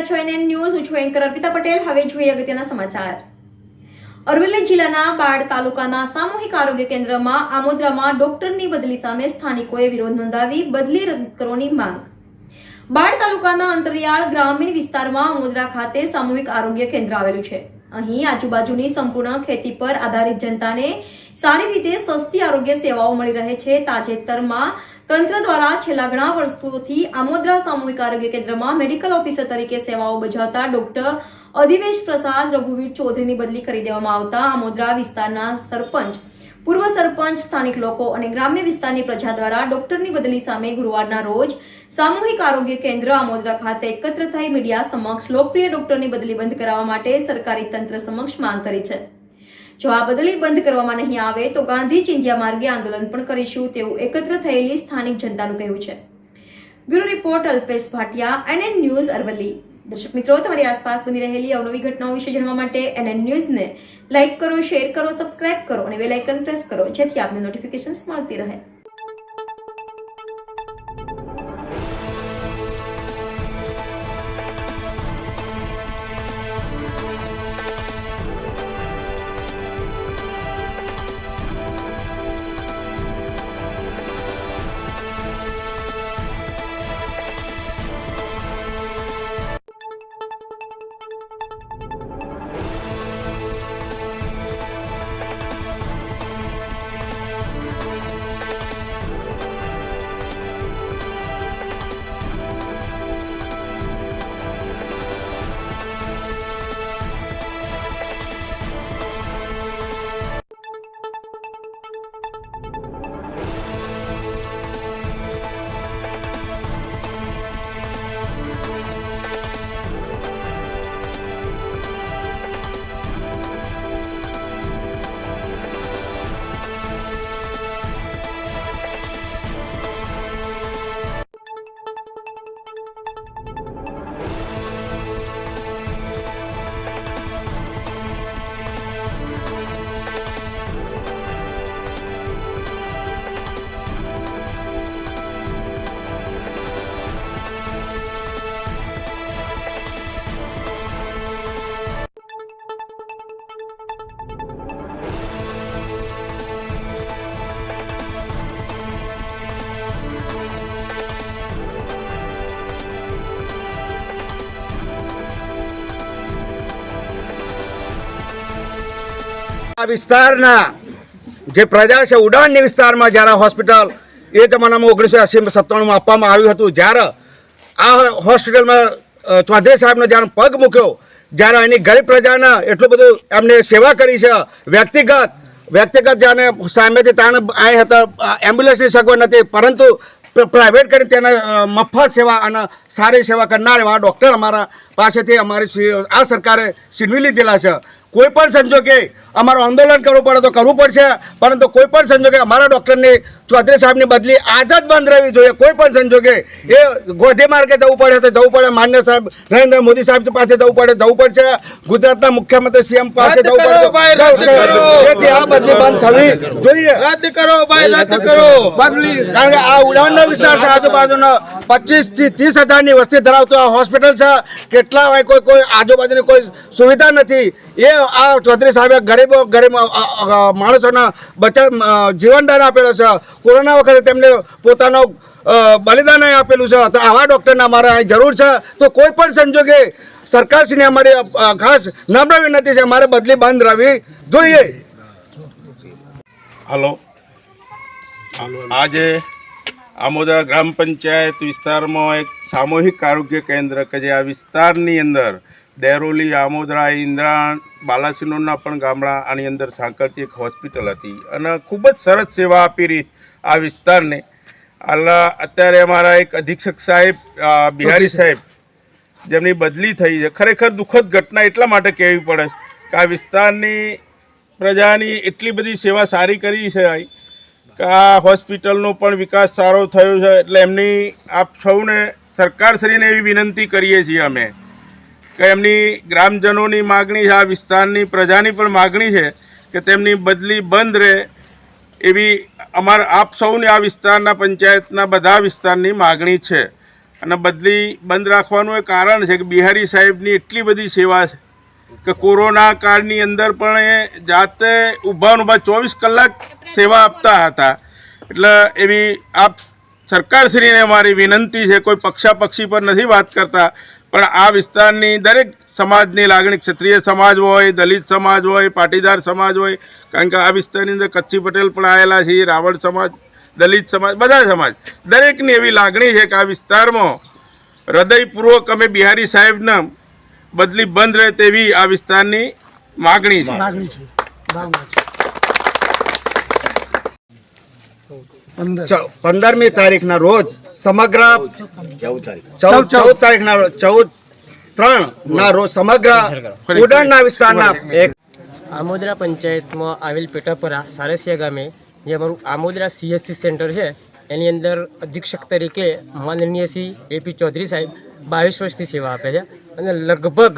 રહ્યા છો NN news. હું છું એન્કર અર્પિતા પટેલ. હવે જોઈએ અગત્યના સમાચાર. અરવલ્લી જિલ્લાના બાળ તાલુકાના સામૂહિક આરોગ્ય કેન્દ્રમાં આમોદરામાં ડોક્ટરની બદલી સામે સ્થાનિકોએ વિરોધ નોંધાવી બદલી રદ કરવાની માંગ. બાળ તાલુકાના અંતરિયાળ ગ્રામીણ વિસ્તારમાં આમોદરા ખાતે સામૂહિક આરોગ્ય કેન્દ્ર આવેલું છે. અહીં આજુબાજુની સંપૂર્ણ ખેતી પર આધારિત જનતાને સારી રીતે સસ્તી આરોગ્ય સેવાઓ મળી રહે છે. તાજેતરમાં તંત્ર દ્વારા છેલ્લા ઘણા વર્ષોથી આમોદરા સામૂહિક આરોગ્ય કેન્દ્રમાં મેડિકલ ઓફિસર તરીકે સેવાઓ બજાવતા ડોક્ટર અધિવેશ પ્રસાદ રઘુવીર ચૌધરીની બદલી કરી દેવામાં આવતા આમોદરા વિસ્તારના સરપંચ, પૂર્વ સરપંચ, સ્થાનિક લોકો અને ગ્રામ્ય વિસ્તારની પ્રજા દ્વારા ડોક્ટરની બદલી સામે ગુરુવારના રોજ સામૂહિક આરોગ્ય કેન્દ્ર આમોદરા ખાતે એકત્ર થઈ મીડિયા સમક્ષ લોકપ્રિય ડોક્ટરની બદલી બંધ કરાવવા માટે સરકારી તંત્ર સમક્ષ માંગ કરી છે. જો આ બદલી બંધ કરવામાં નહીં આવે તો ગાંધી ચિંધ્યા માર્ગે આંદોલન પણ કરીશું તેવું એકત્ર થયેલી સ્થાનિક જનતાનું કહેવું છે. Bureau report Alpesh Bhatia, NN news, Aravalli. દર્શક મિત્રો, તમારી આસપાસ બની રહેલી અવનવી ઘટનાઓ વિશે જાણવા માટે NN ન્યૂઝને લાઇક કરો, શેર કરો, સબસ્ક્રાઇબ કરો અને બેલ આઇકન પ્રેસ કરો, જેથી આપને નોટિફિકેશન્સ મળતી રહે. આ વિસ્તારના જે પ્રજા છે, ઉડાણની વિસ્તારમાં જ્યારે હોસ્પિટલ એ જમાનામાં 1980-97માં આપવામાં આવ્યું હતું, જ્યારે આ હોસ્પિટલમાં ચૌધરી સાહેબનો જ્યારે પગ મૂક્યો, જ્યારે એની ગરીબ પ્રજાના એટલું બધું એમને સેવા કરી છે, વ્યક્તિગત જાણે સામેથી તાણે આવ્યા હતા, એમ્બ્યુલન્સની સગવડ નથી, પરંતુ પ્રાઇવેટ કરીને તેને મફત સેવા અને સારી સેવા કરનાર એવા ડૉક્ટર અમારા પાસેથી અમારી આ સરકારે છીનવી લીધેલા છે. કોઈ પણ સંજોગે અમારું આંદોલન કરવું પડે તો કરવું પડશે, પરંતુ કોઈ પણ સંજોગે અમારા ડૉક્ટરની ચૌધરી સાહેબની બદલી આજ જ બંધ રહેવી જોઈએ. કોઈ પણ સંજોગે એ ગોધી માર્ગે જવું પડે તો જવું પડે, માન્ય સાહેબ નરેન્દ્ર મોદી સાહેબ પાસે જવું પડશે, ગુજરાતના મુખ્યમંત્રી CM પાસે જવું પડે, જેથી આ બદલી બંધ થવી જોઈએ. રદ કરો બદલી, કારણ કે આ ઉડાણનો વિસ્તાર છે, આજુબાજુનો 25 થી 30 હજારની વસ્તી ધરાવતો આ હોસ્પિટલ છે. કેટલા હોય કોઈ આજુબાજુની કોઈ સુવિધા નથી. એ આ ચૌધરી સાહેબે ગરીબ માણસોના જીવનદાન આપેલો છે. કોરોના વખતે તેમને પોતાનો બલિદાન આપેલું છે. તો આવા ડૉક્ટરને અમારે અહીં જરૂર છે. તો કોઈ પણ સંજોગે સરકારશ્રીને અમારી ખાસ નમ્ર વિનંતી છે, અમારે બદલી બંધ રહેવી જોઈએ. હલો, આજે આમોદરા ગ્રામ પંચાયત વિસ્તારમાં એક સામૂહિક આરોગ્ય કેન્દ્ર કે જે આ વિસ્તારની અંદર દેરોલી, આમોદરા, ઇન્દ્રાણ, બાલાસિનોરના પણ ગામડા આની અંદર સાંકળતી એક હોસ્પિટલ હતી અને ખૂબ જ સરસ સેવા આપી રહી આ વિસ્તારને. અત્યારે અમારા એક અધિક્ષક સાહેબ, બિહારી સાહેબ, જેમની બદલી થઈ છે, ખરેખર દુઃખદ ઘટના એટલા માટે કહેવી પડે કે આ વિસ્તારની પ્રજાની એટલી બધી સેવા સારી કરી છે કે આ હોસ્પિટલનો પણ વિકાસ સારો થયો છે. એટલે એમની આપ સૌને, સરકારશ્રીને એવી વિનંતી કરીએ છીએ અમે કે એમની ગ્રામજનોની માગણી છે, આ વિસ્તારની પ્રજાની પણ માગણી છે કે તેમની બદલી બંધ રહે, એવી આપ સૌની, આ વિસ્તારના પંચાયતના બધા વિસ્તારની માગણી છે. અને બદલી બંધ રાખવાનું એ કારણ છે કે બિહારી સાહેબની એટલી બધી સેવા છે કે કોરોના કાળની અંદર પણ એ જાતે ઊભા 24 કલાક સેવા આપતા હતા. એટલે એવી આપ સરકારશ્રીને મારી વિનંતી છે, કોઈ પક્ષાપક્ષી પર નથી વાત કરતા, પણ આ વિસ્તારની દરેક સમાજની લાગણી, ક્ષત્રિય સમાજ હોય, દલિત સમાજ હોય, પાટીદાર સમાજ હોય, કારણ કે આ વિસ્તારની અંદર કચ્છી પટેલ પણ આવેલા છે, રાવળ સમાજ, દલિત સમાજ, બધા સમાજ, દરેકની એવી લાગણી છે કે આ વિસ્તારમાં હૃદયપૂર્વક અમે બિહારી સાહેબને બદલી બંધ રહે તેવી આ વિસ્તારની માગણી છે. 15મી તારીખના રોજ સમગ્ર 14 તારીખના રોજ 14/3 રોજ સમગ્ર ઉડાણના વિસ્તારના આમોદરા પંચાયતમાં આવેલ પેટાપરા સારસિયા ગામે જે અમારું આમોદરા CSC સેન્ટર છે એની અંદર અધિક્ષક તરીકે માનનીય શ્રી AP ચૌધરી સાહેબ 22 વર્ષથી સેવા આપે છે. અને લગભગ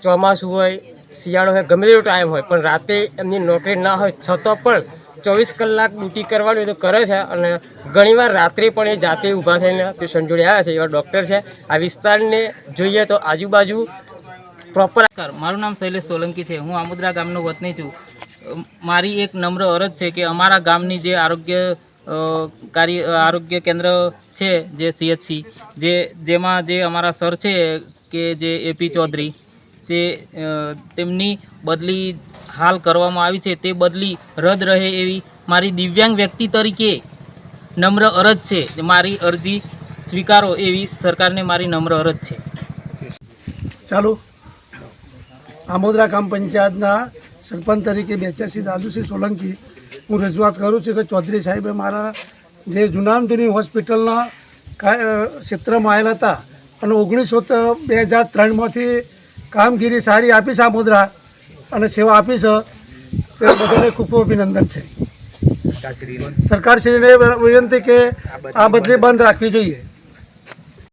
ચોમાસું હોય, શિયાળો હોય, ગમે તેવો ટાઈમ હોય, પણ રાતે એમની નોકરી ના હોય છતાં પણ 24 કલાક ડ્યુટી કરવાની હોય તો કરે છે. અને ઘણીવાર રાત્રે પણ એ જાતે ઊભા થઈને પેશન્ટ જોડે આવ્યા છે. એવા ડૉક્ટર છે. આ વિસ્તારને જોઈએ તો આજુબાજુ પ્રોપર. મારું નામ શૈલેષ સોલંકી છે. હું આમોદરા ગામનો વતની છું. મારી એક નમ્ર અરજ છે કે અમારા ગામની જે આરોગ્ય કેન્દ્ર છે, જે CHC, જેમાં જે અમારા સર છે કે જે AP ચૌધરી, તેમની બદલી હાલ કરવામાં આવી છે, તે બદલી રદ રહે એવી મારી દિવ્યાંગ વ્યક્તિ તરીકે નમ્ર અરજ છે. મારી અરજી સ્વીકારો એવી સરકારને મારી નમ્ર અરજ છે. ચાલો, આમોદરા ગ્રામ પંચાયતના સરપંચ તરીકે બેચરસિંહ દાદુસિંહ સોલંકી હું રજૂઆત કરું છું કે ચૌધરી સાહેબે મારા જે જૂનામાં જૂની હોસ્પિટલના ક્ષેત્રમાં આવેલા હતા અને 2003માંથી કામગીરી સારી આપી છે આમોદરા અને સેવા આપી છે, તે બધાને ખૂબ ખૂબ અભિનંદન છે. સરકારશ્રીને વિનંતી કે આ બદલી બંધ રાખવી જોઈએ.